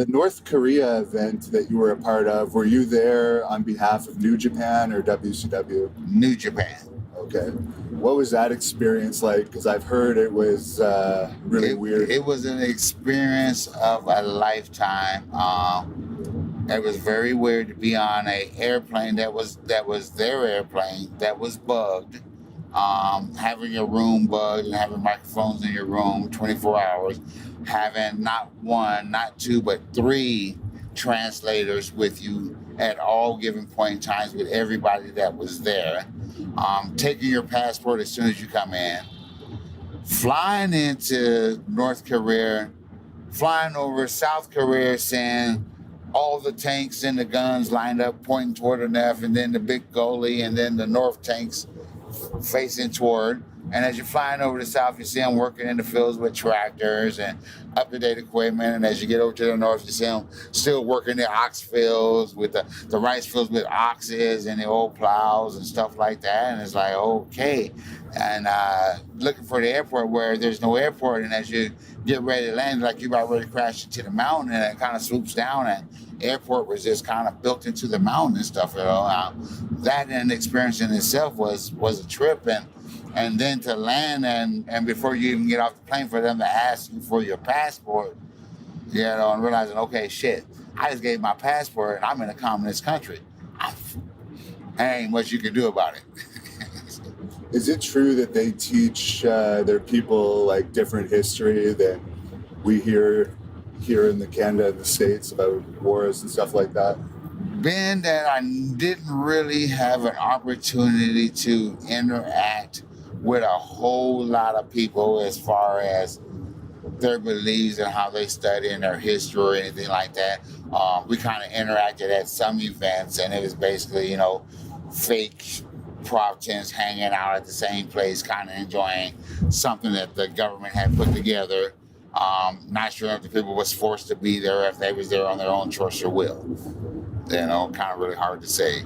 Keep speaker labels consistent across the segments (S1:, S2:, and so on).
S1: The North Korea event that you were a part of, were you there on behalf of New Japan or WCW?
S2: New Japan.
S1: Okay. What was that experience like? Because I've heard it was really weird.
S2: It was an experience of a lifetime. It was very weird to be on an airplane that was their airplane that was bugged. Having your room bugged and having microphones in your room 24 hours, having not one, not two, but three translators with you at all given point in times with everybody that was there, taking your passport as soon as you come in, flying into North Korea, flying over South Korea, saying all the tanks and the guns lined up pointing toward the left, and then the big goalie, and then the North tanks facing toward. And as you're flying over the South, you see them working in the fields with tractors and up-to-date equipment. And as you get over to the North, you see them still working the ox fields with the rice fields with oxes and the old plows and stuff like that. And it's like, okay. And looking for the airport where there's no airport. And as you get ready to land, like you're about ready to crash into the mountain, and it kind of swoops down, and airport was just kind of built into the mountain and stuff. You know, that and experience in itself was a trip. And then to land and before you even get off the plane, for them to ask you for your passport, you know, and realizing, okay, shit, I just gave my passport and I'm in a communist country. There ain't much you can do about it.
S1: Is it true that they teach their people like different history than we hear here in the Canada and the States about wars and stuff like that?
S2: Being that I didn't really have an opportunity to interact with a whole lot of people as far as their beliefs and how they study and their history or anything like that. We kind of interacted at some events, and it was basically, you know, fake Providence hanging out at the same place, kind of enjoying something that the government had put together. Not sure if the people was forced to be there, if they was there on their own choice or will. You know, kind of really hard to say.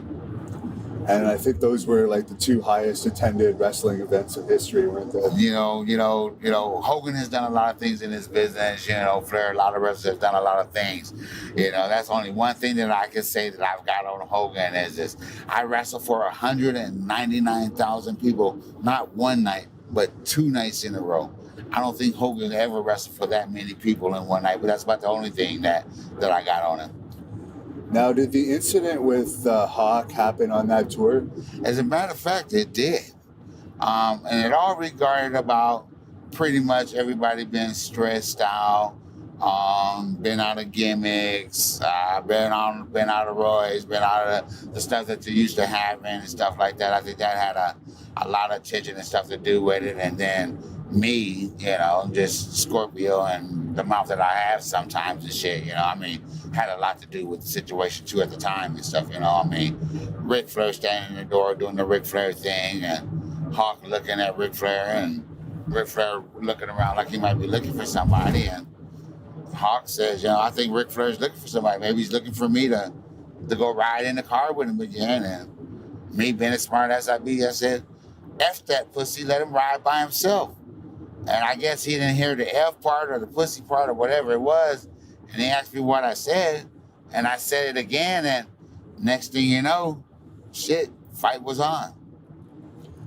S1: And I think those were like the two highest attended wrestling events in history, weren't they?
S2: You know, Hogan has done a lot of things in his business. You know, Flair, a lot of wrestlers have done a lot of things. You know, that's only one thing that I can say that I've got on Hogan is this. I wrestled for 199,000 people, not one night, but 2 nights in a row. I don't think Hogan ever wrestled for that many people in one night, but that's about the only thing that I got on him.
S1: Now, did the incident with Hawk happen on that tour?
S2: As a matter of fact, it did. And it all regarded about pretty much everybody being stressed out, been out of gimmicks, been out of roids, been out of the stuff that you used to have and stuff like that. I think that had a lot of attention and stuff to do with it. And then me, you know, just Scorpio and the mouth that I have sometimes and shit, you know, I mean, had a lot to do with the situation too at the time and stuff, you know, I mean, Ric Flair standing in the door doing the Ric Flair thing, and Hawk looking at Ric Flair, and Ric Flair looking around like he might be looking for somebody, and Hawk says, you know, I think Ric Flair's looking for somebody, maybe he's looking for me to go ride in the car with him again. And me being as smart as I be, I said, F that pussy, let him ride by himself. And I guess he didn't hear the F part or the pussy part or whatever it was. And he asked me what I said. And I said it again. And next thing you know, shit, fight was on.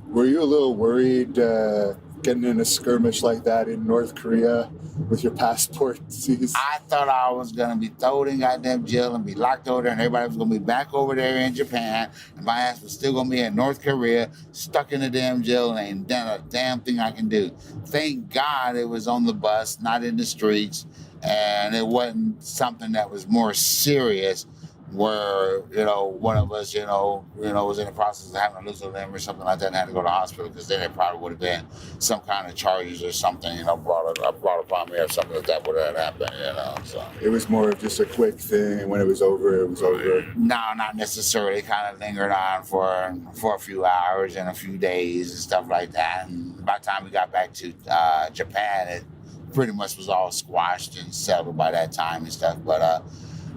S1: Were you a little worried getting in a skirmish like that in North Korea with your passport seized?
S2: I thought I was going to be thrown in goddamn jail and be locked over there, and everybody was going to be back over there in Japan, and my ass was still going to be in North Korea, stuck in the damn jail, and ain't done a damn thing I can do. Thank God it was on the bus, not in the streets, and it wasn't something that was more serious where, you know, one of us, you know, was in the process of having to lose a limb or something like that and had to go to the hospital, because then it probably would have been some kind of charges or something, you know, brought upon me or something like that would have happened, you know. So
S1: it was more of just a quick thing, and when it was over, it was over.
S2: No, not necessarily. It kind of lingered on for a few hours and a few days and stuff like that. And by the time we got back to Japan, it pretty much was all squashed and settled by that time and stuff. But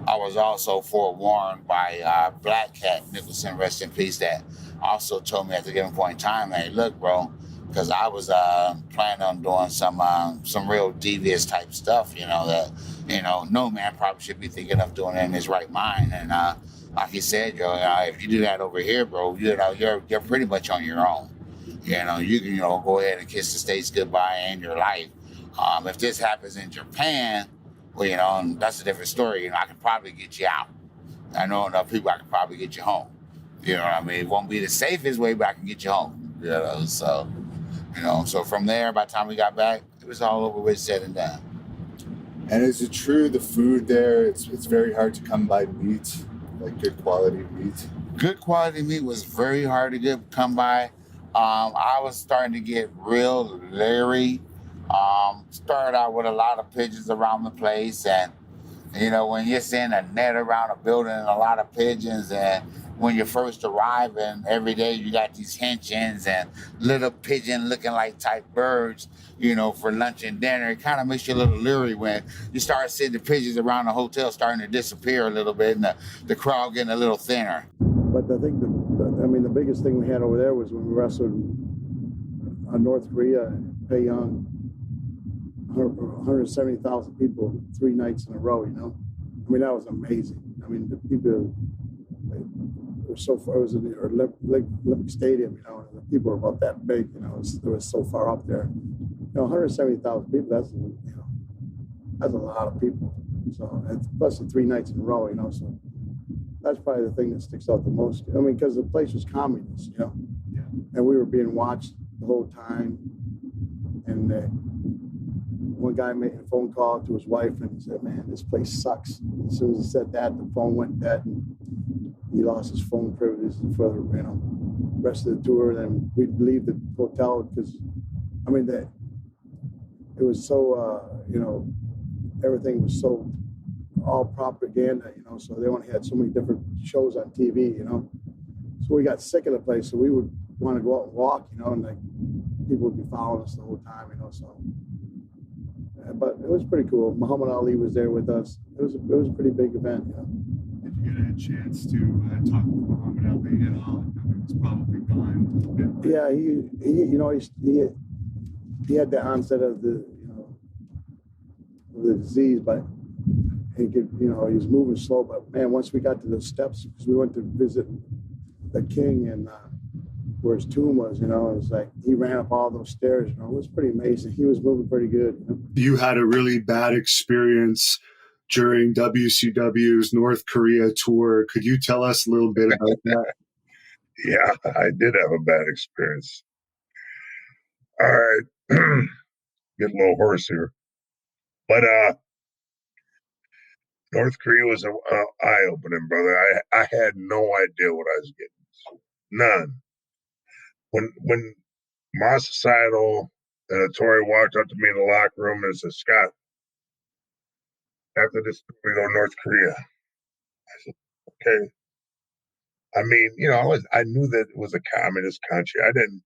S2: I was also forewarned by Black Cat Nicholson, rest in peace, that also told me at the given point in time, hey, look, bro, because I was planning on doing some real devious type stuff, you know, that no man probably should be thinking of doing it in his right mind. And like you said, Joe, if you do that over here, bro, you're pretty much on your own. You can go ahead and kiss the states goodbye and your life. If this happens in Japan, well, and that's a different story. I can probably get you out. I know enough people. I can probably get you home. You know what I mean? It won't be the safest way, but I can get you home. So from there, by the time we got back, it was all over with, said and done.
S1: And is it true the food there, it's very hard to come by meat, like good quality meat?
S2: Good quality meat was very hard to come by. I was starting to get real leery. Started out with a lot of pigeons around the place, and when you're seeing a net around a building and a lot of pigeons, and when you first arrive and every day you got these henchins and little pigeon looking like type birds, for lunch and dinner, it kind of makes you a little leery when you start seeing the pigeons around the hotel starting to disappear a little bit and the crowd getting a little thinner.
S3: But I think the biggest thing we had over there was when we wrestled North Korea, Pyongyang, 170,000 people 3 nights in a row, that was amazing. The people, it was so far, it was in the Olympic Stadium, and the people were about that big, it was so far up there. 170,000 people, that's a lot of people. So, plus the 3 nights in a row, so that's probably the thing that sticks out the most. Because the place was communist,
S1: Yeah.
S3: And we were being watched the whole time. And one guy made a phone call to his wife and he said, "Man, this place sucks." As soon as he said that, the phone went dead and he lost his phone privileges for the rest of the tour. And then we'd leave the hotel because, it was so, everything was so all propaganda, so they only had so many different shows on TV, So we got sick of the place, so we would want to go out and walk, and people would be following us the whole time, so. But it was pretty cool. Muhammad Ali was there with us. It was a pretty big event,
S1: Did you get a chance to talk with Muhammad Ali at all? He was probably gone a little bit.
S3: Yeah, he had the onset of the disease, but he could, he was moving slow. But man, once we got to the steps, because we went to visit the king and where his tomb was, it was like he ran up all those stairs. It was pretty amazing. He was moving pretty good.
S4: You had a really bad experience during WCW's North Korea tour. Could you tell us a little bit about that?
S5: Yeah, I did have a bad experience. All right, get a little hoarse here, but North Korea was eye-opening, brother. I had no idea what I was getting. None. When Masa Saito and Tori walked up to me in the locker room and said, "Scott, after this, we go to North Korea." I said, "Okay." I knew that it was a communist country. I didn't,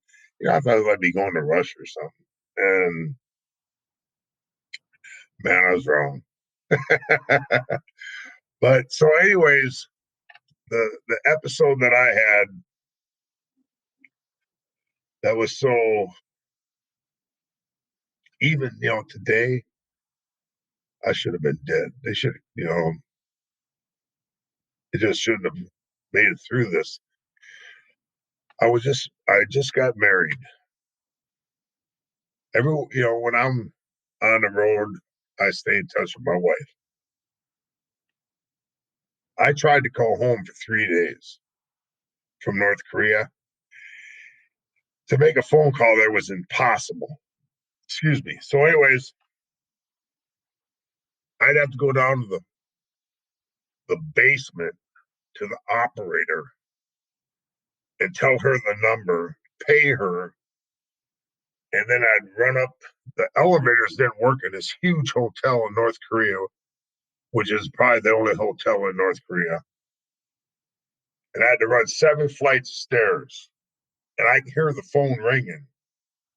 S5: I thought I'd be going to Russia or something. And man, I was wrong. But so, anyways, the episode that I had that was so even, today, I should have been dead. They should, it just shouldn't have made it through this. I just got married. When I'm on the road, I stay in touch with my wife. I tried to call home for 3 days from North Korea. To make a phone call there was impossible. Excuse me. So, anyways, I'd have to go down to the basement to the operator and tell her the number, pay her, and then I'd run up. The elevators didn't work in this huge hotel in North Korea, which is probably the only hotel in North Korea. And I had to run 7 flights of stairs. And I could hear the phone ringing.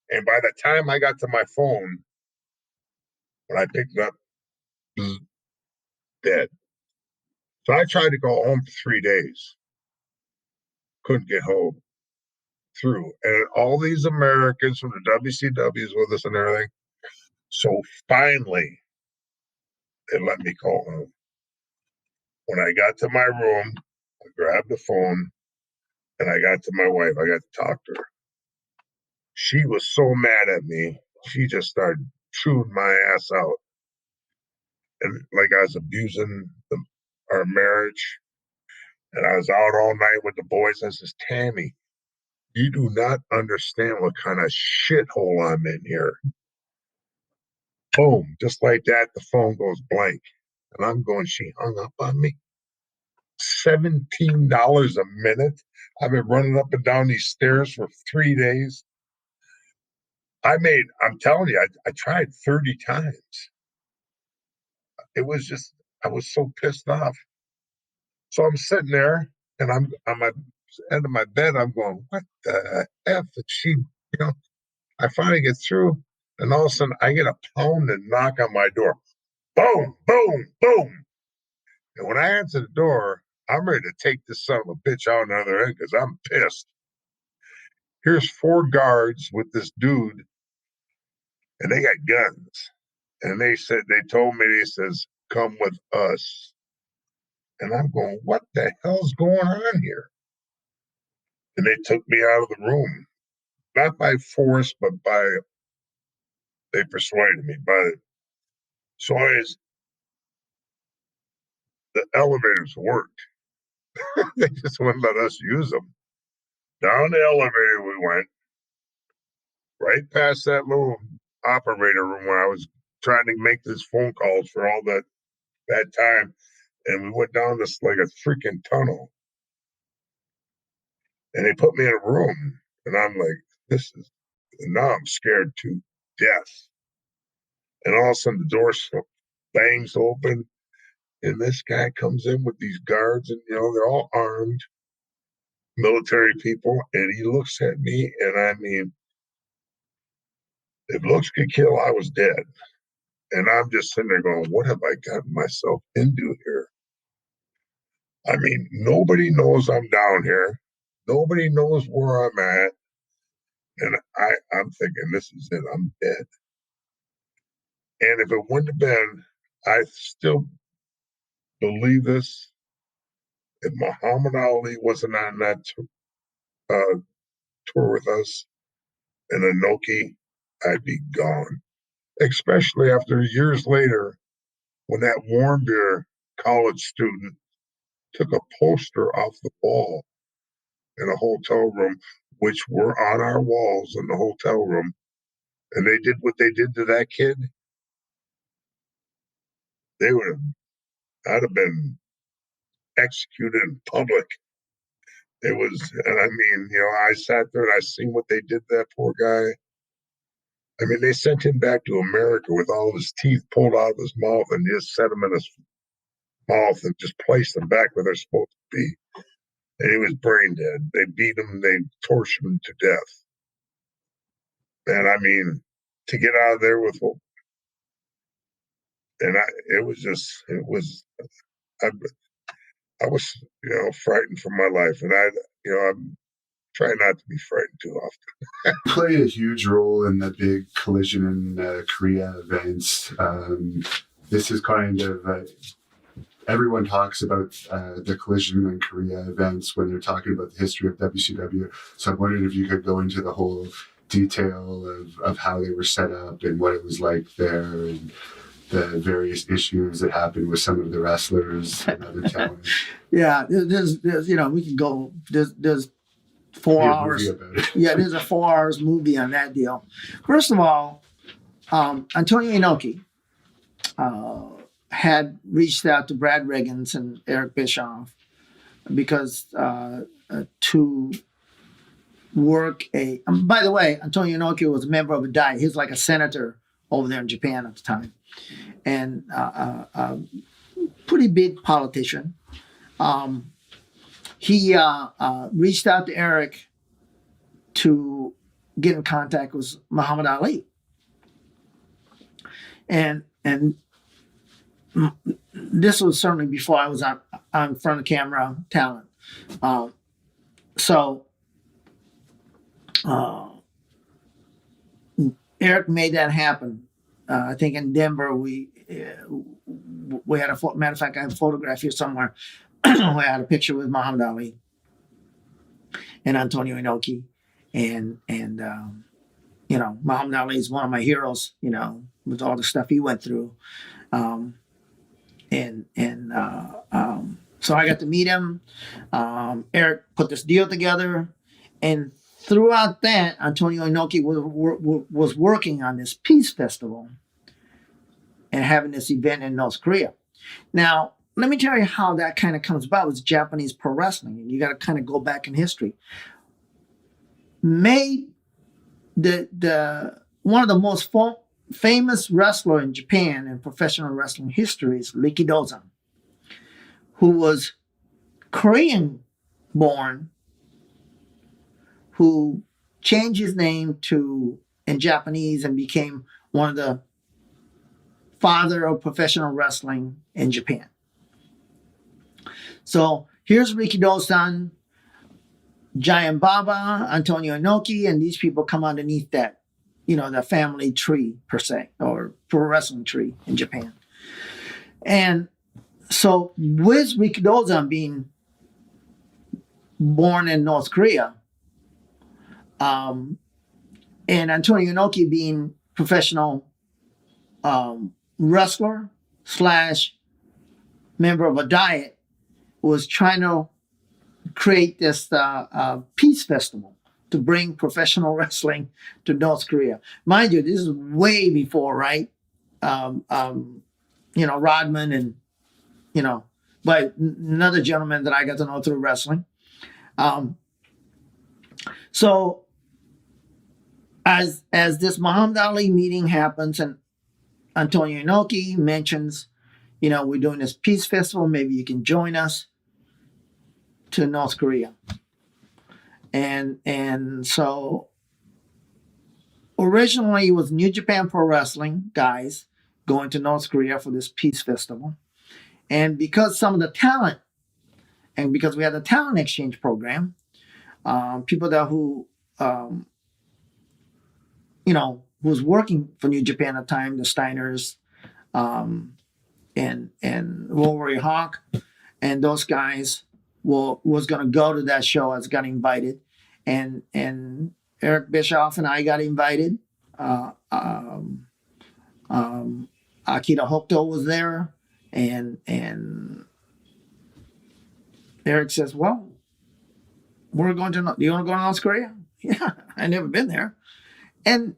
S5: And by the time I got to my phone, when I picked it up, dead. So I tried to go home for 3 days. Couldn't get home through. And all these Americans from the WCWs with us and everything. So finally, They let me call home. When I got to my room, I grabbed the phone and I got to my wife. I got to talk to her. She was so mad at me. She just started chewing my ass out. And like I was abusing our marriage. And I was out all night with the boys. I says, Tammy, you do not understand what kind of shithole I'm in here. Boom. Just like that, the phone goes blank. And I'm going, she hung up on me. $17 a minute. I've been running up and down these stairs for 3 days. I'm telling you, I tried 30 times. It was just, I was so pissed off. So I'm sitting there and I'm on my end of my bed. I'm going, what the F? And she, I finally get through and all of a sudden I get a pound and knock on my door. Boom, boom, boom. And when I answer the door, I'm ready to take this son of a bitch out on the other end because I'm pissed. Here's 4 guards with this dude and they got guns. And they told me, they says, come with us. And I'm going, what the hell's going on here? And they took me out of the room, not by force, but they persuaded me by it. So the elevators worked. They just wouldn't let us use them. Down the elevator we went, right past that little operator room where I was trying to make these phone calls for all that time. And we went down this like a freaking tunnel. And they put me in a room. And I'm like, now I'm scared to death. And all of a sudden the door bangs open. And this guy comes in with these guards and, they're all armed military people. And he looks at me and I mean, if looks could kill, I was dead. And I'm just sitting there going, what have I gotten myself into here? I mean, nobody knows I'm down here. Nobody knows where I'm at. And I'm thinking, this is it. I'm dead. And if it wouldn't have been, I still believe this. If Muhammad Ali wasn't on that tour with us in Anoki, I'd be gone. Especially after years later, when that Warm Beer college student took a poster off the wall in a hotel room, which were on our walls in the hotel room, and they did what they did to that kid, I'd have been executed in public. It was, and I mean, I sat there and I seen what they did to that poor guy. I mean, they sent him back to America with all of his teeth pulled out of his mouth and just set him in his mouth and just placed him back where they're supposed to be. And he was brain dead. They beat him, they tortured him to death. And I mean, to get out of there with, and I was, frightened for my life. And I'm trying not to be frightened too often.
S4: Played a huge role in the big collision in Korea events. This is kind of everyone talks about the collision in Korea events when they're talking about the history of WCW. So I'm wondering if you could go into the whole detail of how they were set up and what it was like there and the various issues that happened with some of the wrestlers and other talent.
S3: Yeah, there's we can go. There's 4 hours. Yeah, there's a 4 hours movie on that deal. First of all, Antonio Inoki had reached out to Brad Riggins and Eric Bischoff because to work by the way, Antonio Inoki was a member of a Dai. He was like a senator over there in Japan at the time. And pretty big politician. He reached out to Eric to get in contact with Muhammad Ali. And this was certainly before I was on front of camera talent. So Eric made that happen. I think in Denver,
S6: we had a matter of fact, I have a photograph here somewhere. I had a picture with Muhammad Ali and Antonio Inoki, and Muhammad Ali is one of my heroes. With all the stuff he went through, so I got to meet him. Eric put this deal together, and throughout that, Antonio Inoki was working on this peace festival and having this event in North Korea. Now, let me tell you how that kind of comes about with Japanese pro wrestling. And you got to kind of go back in history. Made one of the most famous wrestler in Japan in professional wrestling history is Rikidozan, who was Korean born, who changed his name in Japanese and became one of the father of professional wrestling in Japan. So here's Rikidozan, Giant Baba, Antonio Inoki, and these people come underneath that, the family tree per se, or pro wrestling tree in Japan. And so with Rikidozan being born in North Korea, and Antonio Inoki being professional wrestler / member of a diet, was trying to create this peace festival to bring professional wrestling to North Korea. Mind you, this is way before, right? Rodman and, but another gentleman that I got to know through wrestling. So as this Muhammad Ali meeting happens and Antonio Inoki mentions, we're doing this peace festival, maybe you can join us to North Korea. And so originally it was New Japan Pro Wrestling guys going to North Korea for this peace festival. And because some of the talent, and because we had a talent exchange program, people that who was working for New Japan at the time, the Steiners, and Rory Hawk, and those guys was going to go to that show. I got invited, and Eric Bischoff and I got invited. Akira Hokuto was there, and Eric says, "Well, we're going to. Do you want to go to North Korea?" Yeah, I never been there, and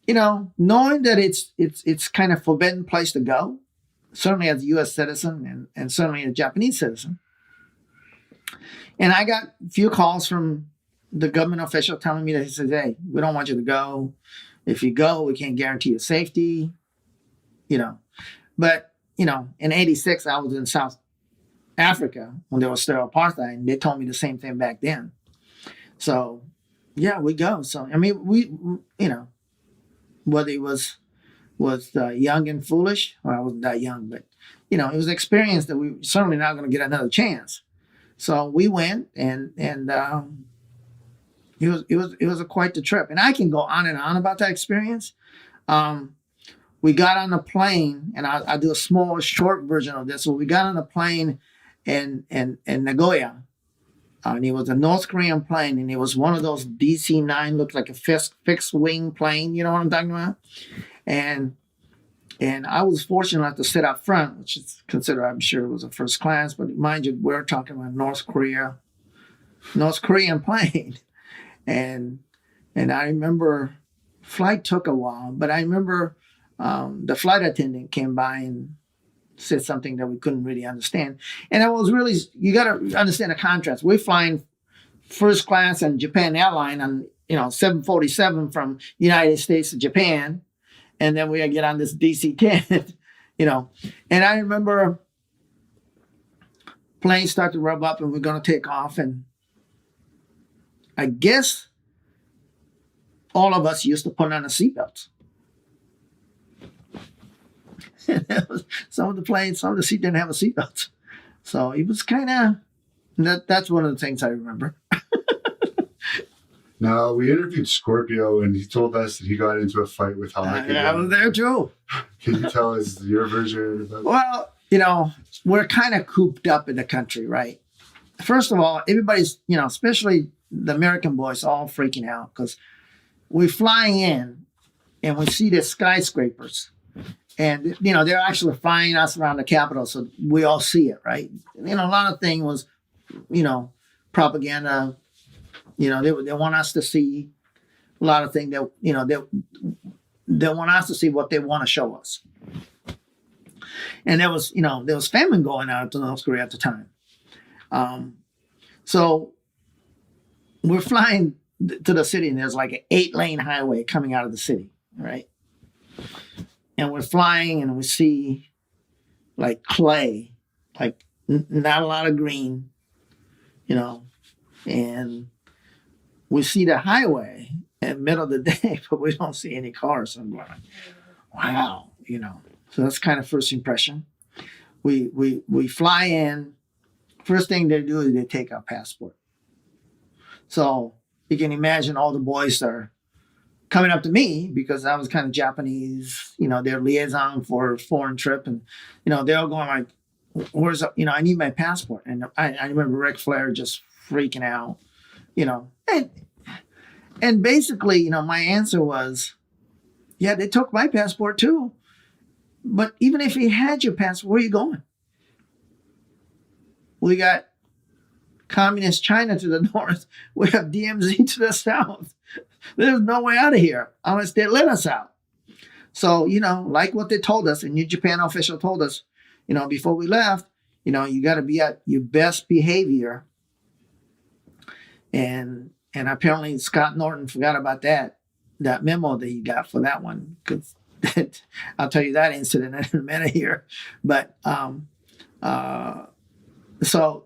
S6: knowing that it's kind of forbidden place to go, certainly as a U.S. citizen and certainly a Japanese citizen. And I got a few calls from the government official telling me that he says, "Hey, we don't want you to go. If you go, we can't guarantee your safety." But in '86, I was in South Africa when there was still apartheid, and they told me the same thing back then. So, yeah, we go. So, I mean, we whether it was young and foolish, well, I wasn't that young, but it was an experience that we certainly not going to get another chance. So we went, and it was quite the trip. And I can go on and on about that experience. We got on a plane, and I'll do a short version of this. So we got on a plane in Nagoya, and it was a North Korean plane, and it was one of those DC-9, looked like a fixed wing plane. You know what I'm talking about? And I was fortunate enough to sit up front, which is considered, I'm sure, it was a first class. But mind you, we're talking about North Korean plane, and I remember flight took a while, but I remember the flight attendant came by and said something that we couldn't really understand. And I was really, you got to understand the contrast. We're flying first class on Japan Airline on 747 from United States to Japan. And then we get on this DC-10, And I remember planes start to rev up and we're going to take off. And I guess all of us used to put on the seatbelts. Some of the seat didn't have a seatbelt. So it was kind of, that's one of the things I remember.
S4: Now, we interviewed Scorpio, and he told us that he got into a fight with Hawk.
S6: I was there too.
S4: Can you tell us your version about?
S6: Well, you know, we're kind of cooped up in the country, right? First of all, everybody's, you know, especially the American boys, all freaking out because we're flying in and we see the skyscrapers. And, you know, they're actually flying us around the Capitol, so we all see it, right? You know, a lot of things was, you know, propaganda. You know, they want us to see a lot of things that, you know, they want us to see what they want to show us. And there was, you know, there was famine going on to North Korea at the time. So we're flying to the city, and there's like an 8-lane highway coming out of the city, right? And we're flying, and we see like clay, like not a lot of green, you know, and we see the highway in the middle of the day, but we don't see any cars. So I'm going, wow, you know. So that's kind of first impression. We fly in. First thing they do is they take our passport. So you can imagine all the boys are coming up to me because I was kind of Japanese, you know, their liaison for a foreign trip. And, you know, they're all going like, where's, you know, I need my passport. And I remember Ric Flair just freaking out, you know. And basically, you know, my answer was, yeah, they took my passport too. But even if you had your passport, where are you going? We got communist China to the north. We have DMZ to the south. There's no way out of here unless they let us out. So, you know, like what they told us, and New Japan official told us, you know, before we left, you know, you got to be at your best behavior. And apparently Scott Norton forgot about that memo that he got for that one, because I'll tell you that incident in a minute here. But so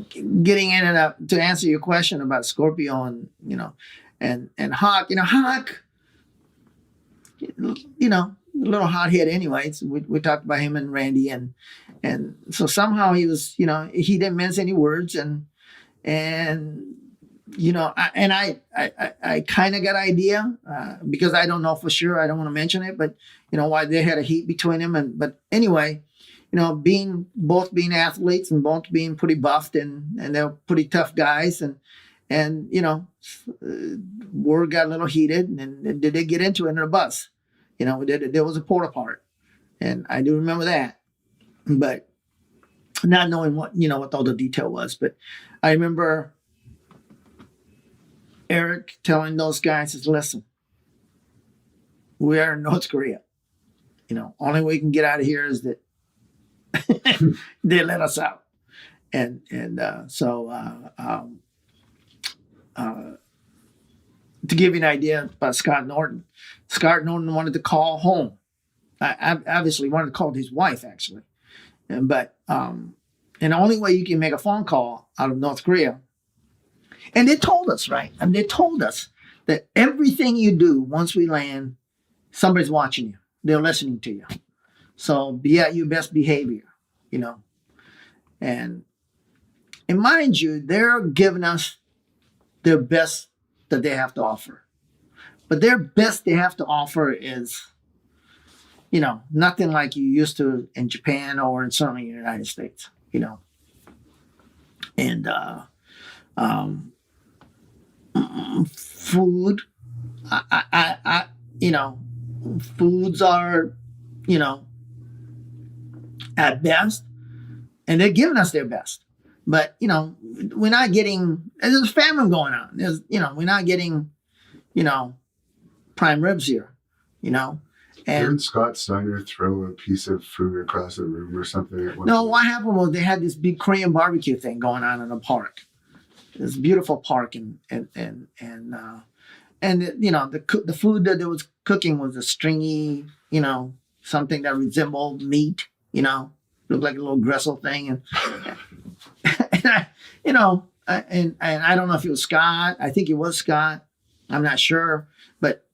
S6: getting in and out to answer your question about Scorpio and, you know, and Hawk, you know, Hawk, you know, a little hothead anyways. We talked about him and Randy, and so somehow he was, you know, he didn't mince any words, and you know, I kind of got an idea because I don't know for sure. I don't want to mention it, but you know why they had a heat between them. But anyway, you know, both being athletes and both being pretty buffed, and they're pretty tough guys, and you know, word got a little heated, and did they get into it in a bus? You know, there was a porta part, and I do remember that, but not knowing what all the detail was. But I remember Eric telling those guys is, listen, we are in North Korea. You know, only way we can get out of here is that they let us out. And so to give you an idea about Scott Norton wanted to call home. I obviously wanted to call his wife, actually. But and the only way you can make a phone call out of North Korea. And they told us, right? And they told us that everything you do once we land, somebody's watching you. They're listening to you. So be at your best behavior, you know. And mind you, they're giving us their best that they have to offer. But their best they have to offer is, you know, nothing like you used to in Japan or in certainly in the United States, you know. And food, I you know, foods are, you know, at best, and they're giving us their best. But, you know, we're not getting, there's famine going on. There's, you know, we're not getting, you know, prime ribs here, you know. And
S4: didn't Scott Steiner throw a piece of fruit across the room or something?
S6: No, what happened was they had this big Korean barbecue thing going on in a park. This beautiful park, and you know, the food that they was cooking was a stringy, you know, something that resembled meat, you know, looked like a little gristle thing, and you know, and I don't know if it was Scott. I think it was Scott. I'm not sure, but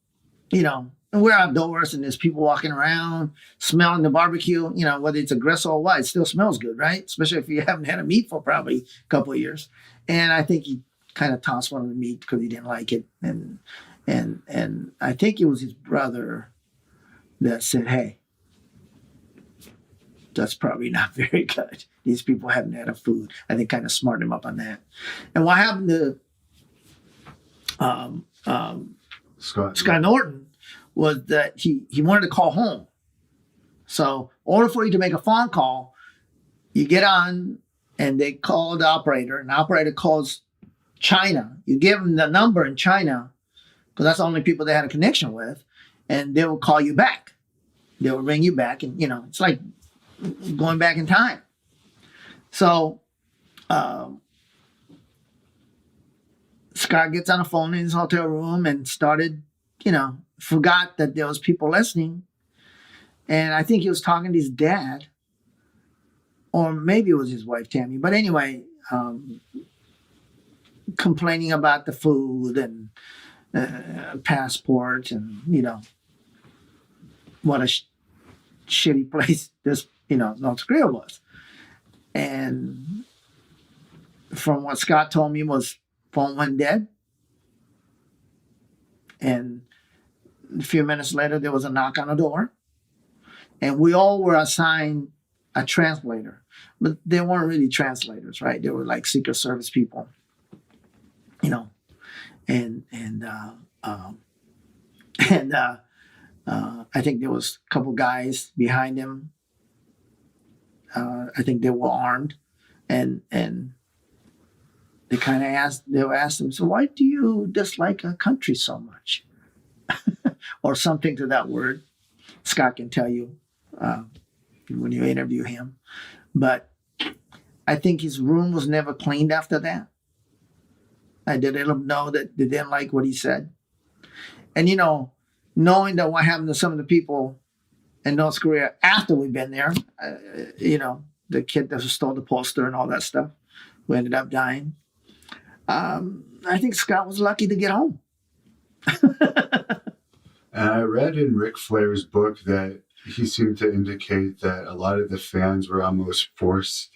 S6: you know, and we're outdoors, and there's people walking around smelling the barbecue. You know, whether it's a gristle or what, it still smells good, right? Especially if you haven't had a meat for probably a couple of years. And I think he kind of tossed one of the meat because he didn't like it, and I think it was his brother that said, "Hey, that's probably not very good. These people haven't had a food. I think kind of smartened him up on that. And what happened to Scott Norton was that he wanted to call home. So in order for you to make a phone call, you get on and they call the operator, and the operator calls China. You give them the number in China, because that's the only people they had a connection with, and they will call you back. They will ring you back, and it's like going back in time. So Scott gets on the phone in his hotel room and started, forgot that there was people listening. And I think he was talking to his dad, or maybe it was his wife, Tammy. But anyway, complaining about the food and passport and, what a shitty place this, North Korea was. And from what Scott told me was phone went dead. And a few minutes later, there was a knock on the door. And we all were assigned a translator. But they weren't really translators, right? They were like Secret Service people, And I think there was a couple guys behind him. I think they were armed, and they kind of asked him, so why do you dislike a country so much? Or something to that word. Scott can tell you when you interview him. But I think his room was never cleaned after that. I did let him know that they didn't like what he said. And, knowing that what happened to some of the people in North Korea after we've been there, the kid that stole the poster and all that stuff, who ended up dying, I think Scott was lucky to get home.
S4: And I read in Ric Flair's book that he seemed to indicate that a lot of the fans were almost forced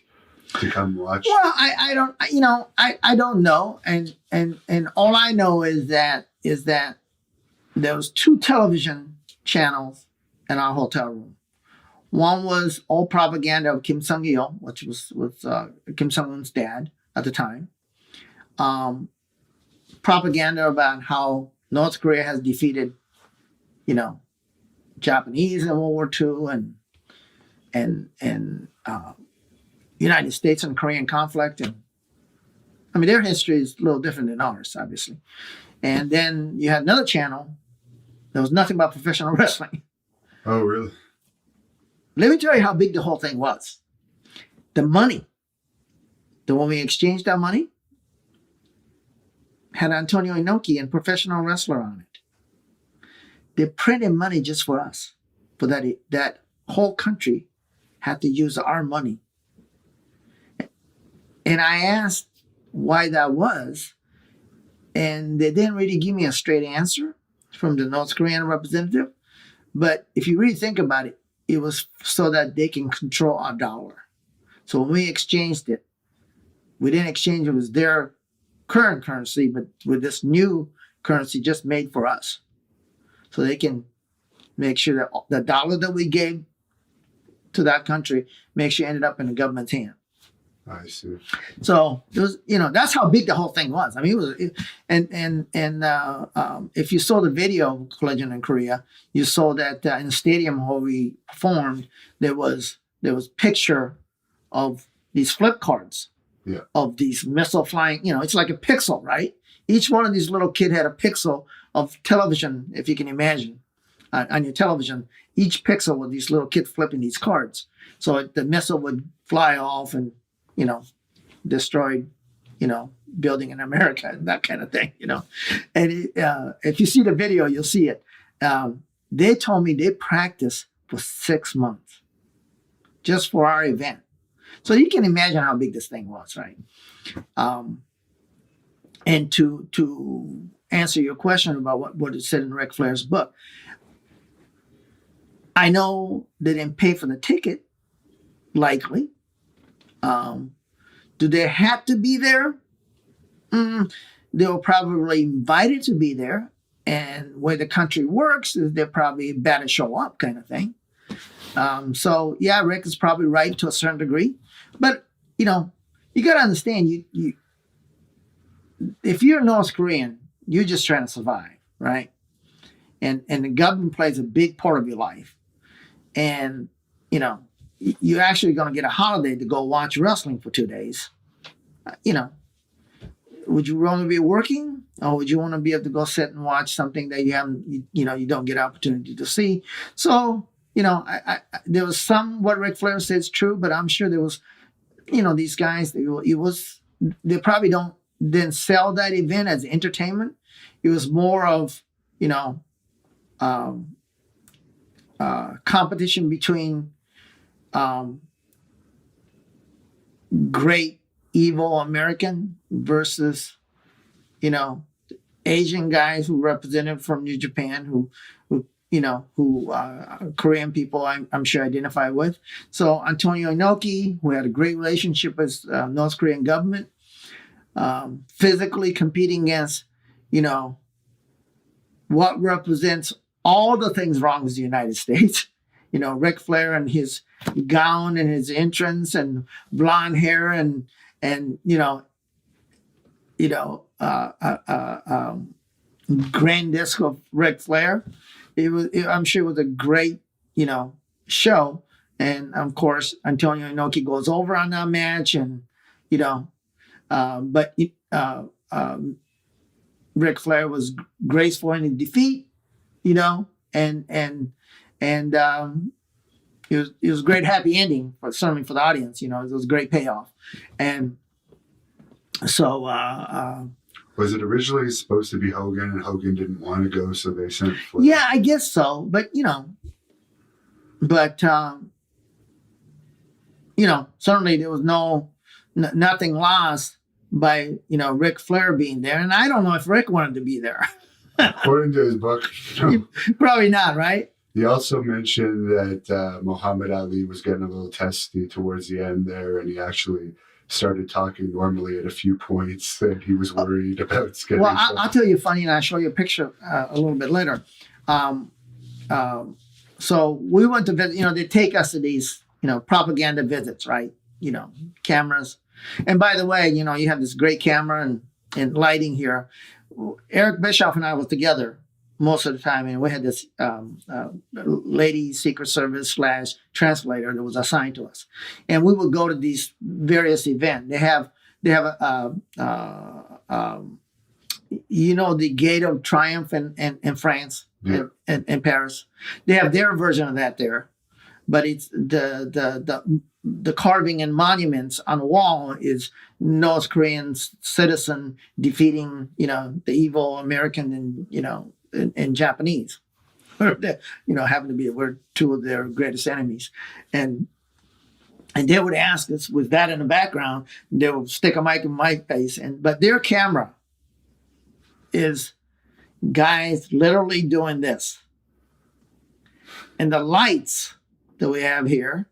S4: to come watch.
S6: Well, I don't know, and all I know is that there was 2 television channels in our hotel room. One was all propaganda of Kim Sung-il, which was Kim Jong-un's dad at the time. Propaganda about how North Korea has defeated, Japanese in World War II and United States and Korean conflict. And I mean, their history is a little different than ours, obviously. And then you had another channel. There was nothing about professional wrestling.
S4: Oh, really?
S6: Let me tell you how big the whole thing was. The money, when we exchanged our money, had Antonio Inoki and professional wrestler on it. They printed money just for us, for that whole country had to use our money. And I asked why that was, and they didn't really give me a straight answer from the North Korean representative. But if you really think about it, it was so that they can control our dollar. So when we exchanged it, we didn't exchange it with their current currency, but with this new currency just made for us. So they can make sure that the dollar that we gave to that country, make sure it ended up in the government's hand.
S4: I see.
S6: So it was, that's how big the whole thing was. I mean, if you saw the video of Collision in Korea, you saw that in the stadium where we performed, there was picture of these flip cards, of these missile flying. It's like a pixel, right? Each one of these little kids had a pixel of television, if you can imagine, on your television. Each pixel with these little kids flipping these cards, so the missile would fly off and destroyed, building in America and that kind of thing, And if you see the video, you'll see it. They told me they practiced for 6 months just for our event. So you can imagine how big this thing was, right? And to answer your question about what it said in Ric Flair's book, I know they didn't pay for the ticket, likely. Do they have to be there? They were probably invited to be there. And where the country works is they're probably better show up kind of thing. So yeah, Rick is probably right to a certain degree, but you know, you got to understand, you if you're North Korean, you're just trying to survive, right? And the government plays a big part of your life, and you know, you're actually going to get a holiday to go watch wrestling for 2 days. You know, would you rather be working, or would you want to be able to go sit and watch something that you haven't, you don't get opportunity to see? So, you know, I there was some what Ric Flair said is true, but I'm sure there was, these guys. They probably didn't sell that event as entertainment. It was more of, competition between great evil American versus, Asian guys who represented from New Japan, who Korean people I'm sure identify with. So Antonio Inoki, who had a great relationship with North Korean government, physically competing against, what represents all the things wrong with the United States. Ric Flair and his gown and his entrance and blonde hair and grand disc of Ric Flair. I'm sure it was a great, show. And of course, Antonio Inoki goes over on that match, and Ric Flair was graceful in his defeat, and it was a great happy ending, certainly for the audience. It was a great payoff, and so.
S4: Was it originally supposed to be Hogan, and Hogan didn't want to go, so they sent Flair?
S6: Yeah, I guess so. But certainly there was nothing lost by Ric Flair being there, and I don't know if Rick wanted to be there.
S4: According to his book, no.
S6: Probably not, right?
S4: He also mentioned that Muhammad Ali was getting a little testy towards the end there, and he actually started talking normally at a few points that he was worried about getting.
S6: Well, I'll tell you funny, and I'll show you a picture a little bit later. So we went to visit, they take us to these, propaganda visits, right? Cameras. And by the way, you have this great camera and lighting here. Eric Bischoff and I was together most of the time, and we had this lady Secret Service / translator that was assigned to us, and we would go to these various events. They have the Gate of Triumph in France,
S4: yeah.
S6: in Paris. They have their version of that there, but it's the carving and monuments on the wall is North Korean citizen defeating the evil American and Japanese, happen to be two of their greatest enemies, and they would ask us with that in the background. They would stick a mic in my face, but their camera is guys literally doing this, and the lights that we have here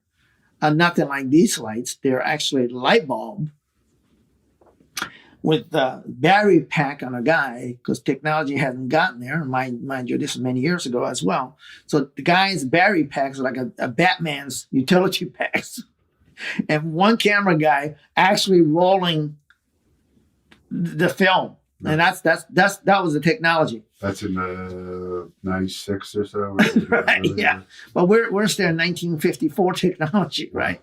S6: are nothing like these lights. They're actually light bulb with the battery pack on a guy, because technology hasn't gotten there. Mind you, this is many years ago as well. So the guy's battery packs are like a Batman's utility packs. And one camera guy actually rolling the film. And that was the technology.
S4: That's in the 96 or so.
S6: Right, yeah. But we're still in 1954 technology, right?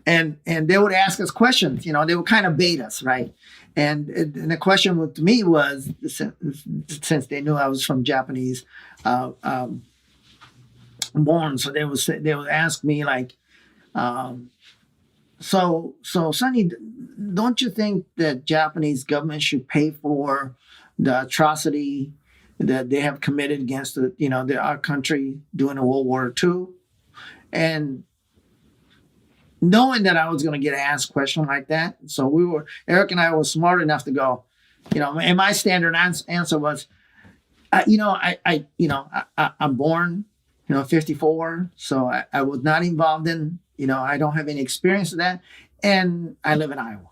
S6: And they would ask us questions, they would kind of bait us, right? And the question to me was, since they knew I was from Japanese born, so they would ask me like, so Sonny, don't you think that Japanese government should pay for the atrocity that they have committed against our country during World War II? And knowing that I was going to get asked a question like that, so Eric and I were smart enough to go, and my standard answer was, I'm born, 54, so I was not involved in, I don't have any experience of that, and I live in Iowa.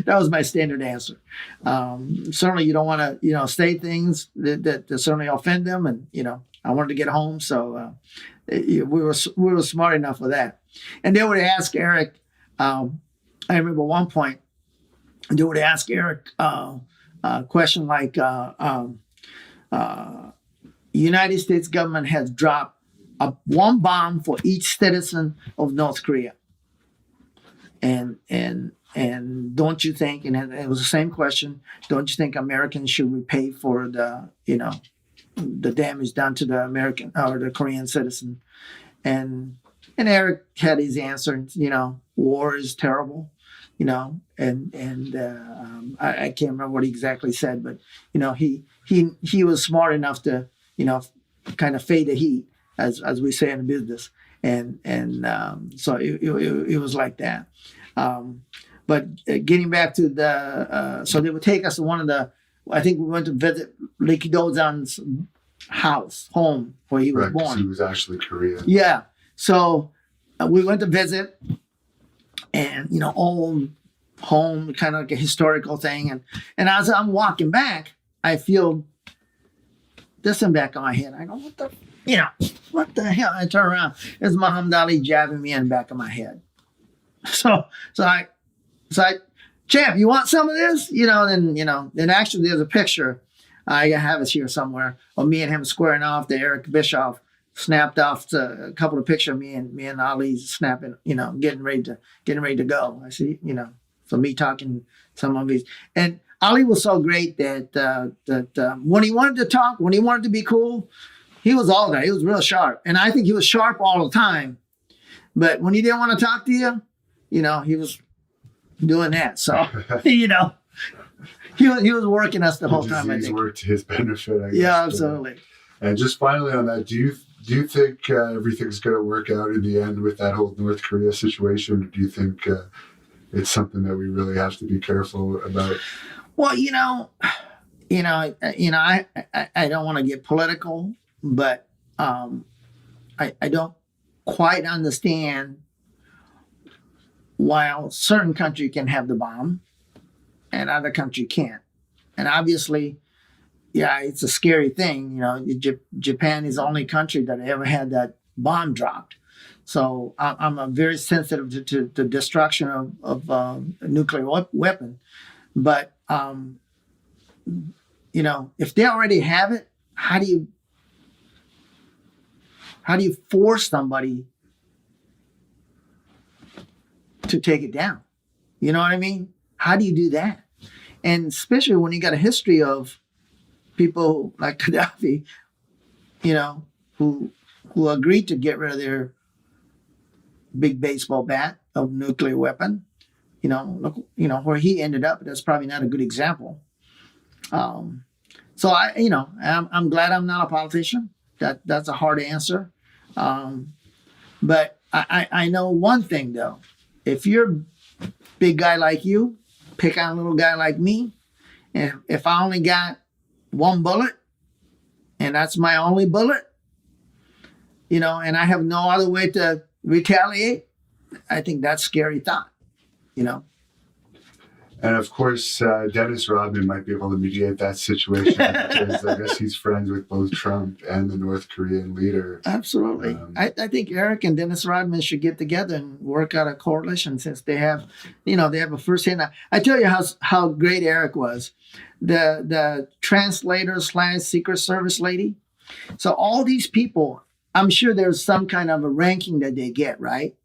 S6: That was my standard answer. Certainly, you don't want to, say things that certainly offend them, and I wanted to get home, so we were smart enough for that. And they would ask Eric. I remember one point they would ask Eric a question like, United States government has dropped one bomb for each citizen of North Korea. And don't you think, and it was the same question, don't you think Americans should repay for the damage done to the American or the Korean citizen? And Eric had his answer, war is terrible, and I can't remember what he exactly said, but he was smart enough to kind of fade the heat, as we say in the business, and so it was like that. But getting back to so they would take us to one of the, I think we went to visit Lee Do-zan's home where he was
S4: Right, 'cause
S6: born.
S4: he was actually Korean.
S6: Yeah. So we went to visit, and old home, kind of like a historical thing. And as I'm walking back, I feel this in the back of my head. I go, what the hell? I turn around. It's Muhammad Ali jabbing me in the back of my head. So I, champ, you want some of this? Then actually there's a picture. I have it here somewhere of me and him squaring off. The Eric Bischoff snapped off a couple of pictures of me and Ali snapping, getting ready to go. I see, so me talking some of these. And Ali was so great that when he wanted to talk, when he wanted to be cool, he was all that. He was real sharp. And I think he was sharp all the time. But when he didn't want to talk to you, he was doing that. So, he was working us the whole time, I
S4: He's
S6: think.
S4: worked to his benefit, I guess.
S6: Yeah, absolutely.
S4: And just finally on that, do you think everything's going to work out in the end with that whole North Korea situation? Or do you think it's something that we really have to be careful about?
S6: Well, I don't want to get political, but I don't quite understand why certain country can have the bomb and other country can't. And obviously, yeah, it's a scary thing. Japan is the only country that ever had that bomb dropped. So I'm very sensitive to the destruction of a nuclear weapon. But, if they already have it, how do you force somebody to take it down? You know what I mean? How do you do that? And especially when you got a history of people like Gaddafi, who agreed to get rid of their big baseball bat of nuclear weapon. Look, where he ended up. That's probably not a good example. So I'm glad I'm not a politician. That's a hard answer. But I know one thing though. If you're a big guy like you, pick on a little guy like me, and if I only got one bullet, and that's my only bullet, and I have no other way to retaliate, I think that's a scary thought,
S4: And of course, Dennis Rodman might be able to mediate that situation because I guess he's friends with both Trump and the North Korean leader.
S6: Absolutely. I think Eric and Dennis Rodman should get together and work out a coalition since they have, they have a first-hand. I tell you how great Eric was. The translator / Secret Service lady. So all these people, I'm sure there's some kind of a ranking that they get, right?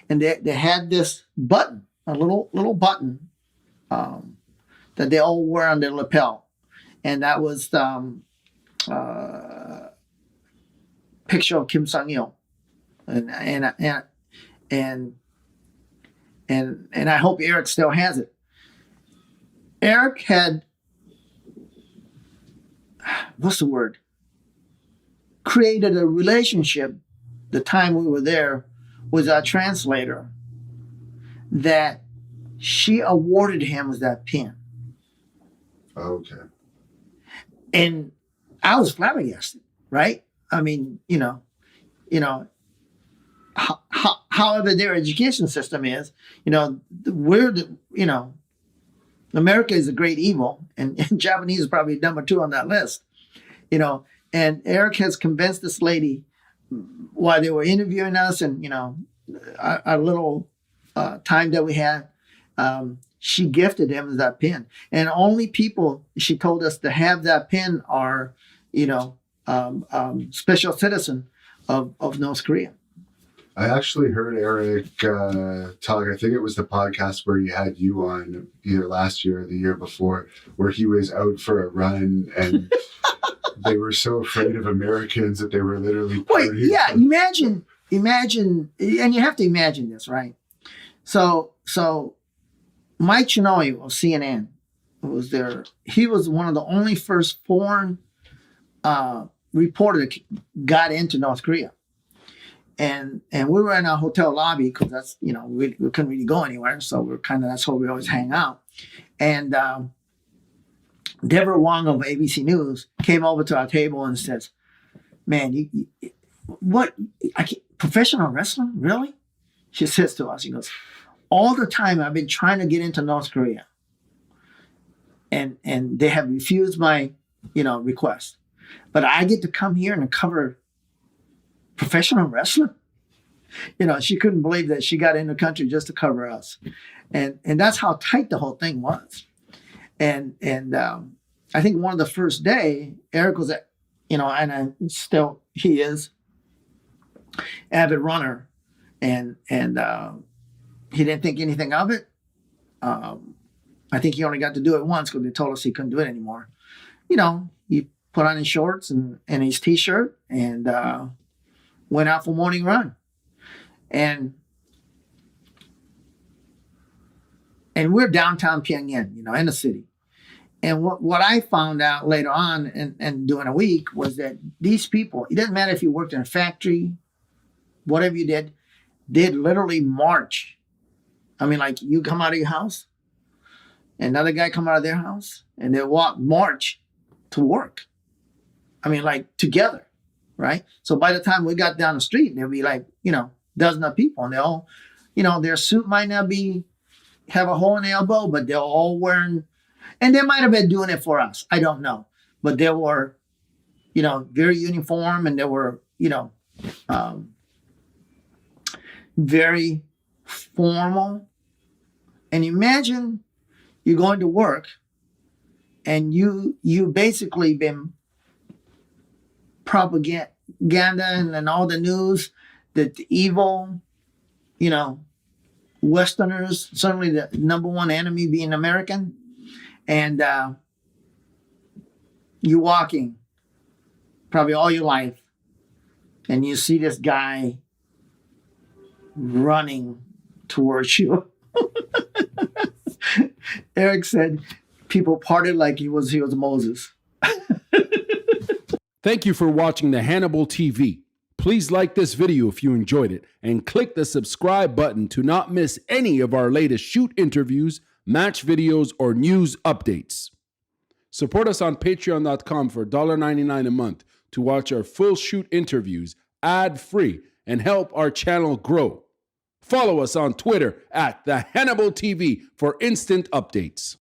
S6: And they had this button, a little button, that they all wore on their lapel, and that was picture of Kim Sang-il, and I hope Eric still has it. Eric had, what's the word? Created a relationship the time we were there with our translator that she awarded him with that pin.
S4: Okay.
S6: And I was flabbergasted, right? I mean, however their education system is, America is a great evil, and Japanese is probably number 2 on that list, and Eric has convinced this lady while they were interviewing us, and our little time that we had, she gifted him that pin. And only people she told us to have that pin are, special citizen of North Korea.
S4: I actually heard Eric talk. I think it was the podcast where he had you on either last year or the year before, where he was out for a run and they were so afraid of Americans that they were literally.
S6: Wait, yeah, imagine, and you have to imagine this, right? So Mike Chinoy of CNN was there. He was one of the only first foreign reporter that got into North Korea. And we were in our hotel lobby because that's, we couldn't really go anywhere. So that's where we always hang out. And Deborah Wong of ABC News came over to our table and says, man, what, professional wrestling, really? She says to us, she goes, all the time I've been trying to get into North Korea. And they have refused my, request. But I get to come here and cover professional wrestling. She couldn't believe that she got in the country just to cover us. And that's how tight the whole thing was. And I think one of the first day, Eric was at, and he is avid runner, and he didn't think anything of it. I think he only got to do it once because they told us he couldn't do it anymore. He put on his shorts and his t-shirt and went out for morning run. And we're downtown Pyongyang, in the city. And what I found out later on and during a week was that these people, it doesn't matter if you worked in a factory, whatever you did, they'd literally march. I mean, like you come out of your house, another guy come out of their house, and they march to work. I mean, like together, right? So by the time we got down the street, there'd be like, dozen of people, and they all, their suit might not have a hole in the elbow, but they're all wearing, and they might have been doing it for us. I don't know, but they were, very uniform, and they were, very formal. And imagine you're going to work, and you basically been propaganda and all the news that the evil, Westerners, certainly the number one enemy being American, and you're walking probably all your life, and you see this guy running towards you. Eric said people parted like he was Moses.
S7: Thank you for watching the Hannibal TV. Please like this video if you enjoyed it and click the subscribe button to not miss any of our latest shoot interviews, match videos, or news updates. Support us on patreon.com for $1.99 a month to watch our full shoot interviews ad-free and help our channel grow. Follow us on Twitter at the Hannibal TV for instant updates.